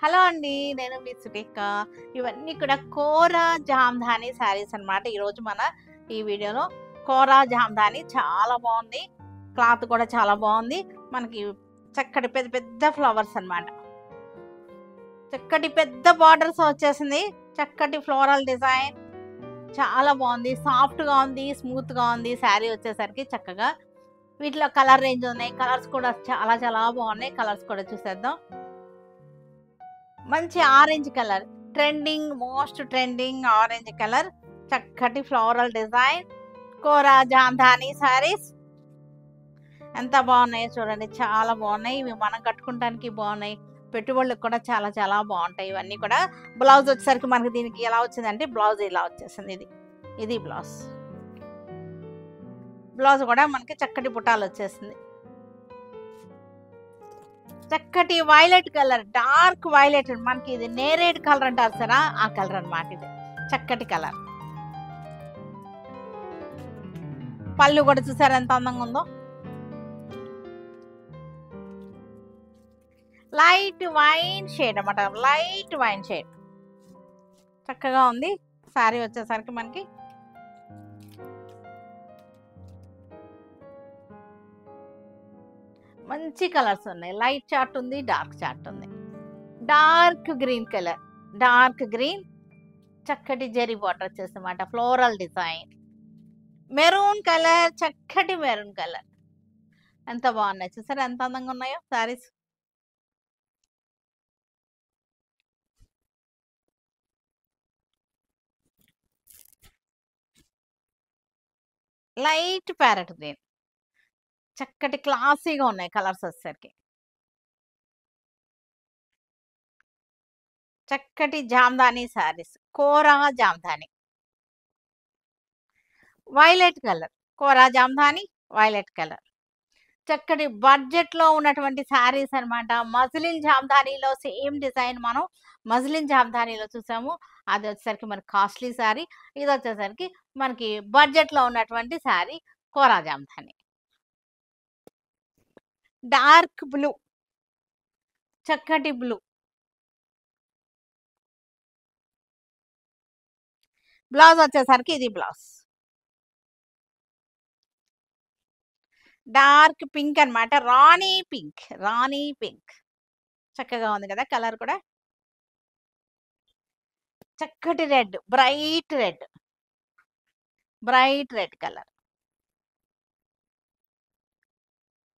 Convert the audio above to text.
Hello అండి. నేను మీ సురేఖ. ఇవన్నీ కూడా కోరా జామ్దాని శారీస్ అన్నమాట. ఈరోజు మన ఈ వీడియోలో కోరా జామ్దాని చాలా బాగుంది. క్లాత్ కూడా చాలా బాగుంది. మనకి చక్కటి పెద్ద పెద్ద ఫ్లవర్స్ అన్నమాట. చక్కటి పెద్ద బార్డర్స్ వచ్చేసింది. చక్కటి ఫ్లోరల్ డిజైన్ చాలా బాగుంది. సాఫ్ట్‌గా ఉంది. స్మూత్‌గా ఉంది. శారీ వచ్చేసరికి చక్కగా. వీటిలో కలర్ రేంజ్ ఉన్నాయి. కలర్స్ కూడా చాలా చాలా బాగున్నాయి. కలర్స్ కూడా చూసేద్దాం. మంచి orange colour, most trending orange colour, చక్కటి ఫ్లోరల్ డిజైన్, కోరా జామ్దాని సారీస్ ఎంత బాగున్నాయో చూడండి. చాలా బాగున్నాయి. ఇవి మనం కట్టుకుంటానికి బాగున్నాయి. పెట్టుబడులకు కూడా చాలా చాలా బాగుంటాయి. ఇవన్నీ కూడా బ్లౌజ్ వచ్చేసరికి మనకి దీనికి ఎలా వచ్చిందంటే బ్లౌజ్ ఇలా వచ్చేసింది. ఇది బ్లౌజ్. బ్లౌజ్ కూడా మనకి చక్కటి బుటాలు వచ్చేసింది. చక్కటి వైలెట్ కలర్, డార్క్ వైలెట్, మనకి ఇది నేరేడ్ కలర్ అంటారు సరా, ఆ కలర్ అన్నమాట. ఇది చక్కటి కలర్. పళ్ళు కూడా చూసారు ఎంత అందంగా ఉందో. లైట్ వైన్ షేడ్ అన్నమాట. లైట్ వైన్ షేడ్ చక్కగా ఉంది. శారీ వచ్చేసరికి మనకి మంచి కలర్స్ ఉన్నాయి. లైట్ చార్ట్ ఉంది, డార్క్ చార్ట్ ఉంది. Dark green colour, dark green, చక్కటి జెరీ బార్డర్ వచ్చేసన్నమాట. Floral design. మెరూన్ కలర్, చక్కటి మెరూన్ కలర్. ఎంత బాగున్నాయి చూసారా, ఎంత అందంగా ఉన్నాయో శారీస్. లైట్ ప్యారెట్ గ్రీన్, చక్కటి క్లాసీగా ఉన్నాయి కలర్స్ వచ్చేసరికి. చక్కటి జామ్దాని శారీస్, కోరా జామ్దాని, వైలెట్ కలర్, కోరా జామ్దాని వైలెట్ కలర్. చక్కటి బడ్జెట్ లో ఉన్నటువంటి శారీస్ అన్నమాట. మజ్లిన్ జామ్దానీలో సేమ్ డిజైన్ మనం మజ్లిన్ జామ్దానీలో చూసాము. అది వచ్చేసరికి మనకి కాస్ట్లీ శారీ. ఇది వచ్చేసరికి మనకి బడ్జెట్ లో ఉన్నటువంటి శారీ కోరా జామ్దాని. డార్క్ బ్లూ, చక్కటి బ్లూ. బ్లౌజ్ వచ్చేసరికి ఇది బ్లౌజ్. డార్క్ పింక్ అన్నమాట. రాణి పింక్, రాణి పింక్. చక్కగా ఉంది కదా కలర్ కూడా. చక్కటి red, bright red, bright red colour.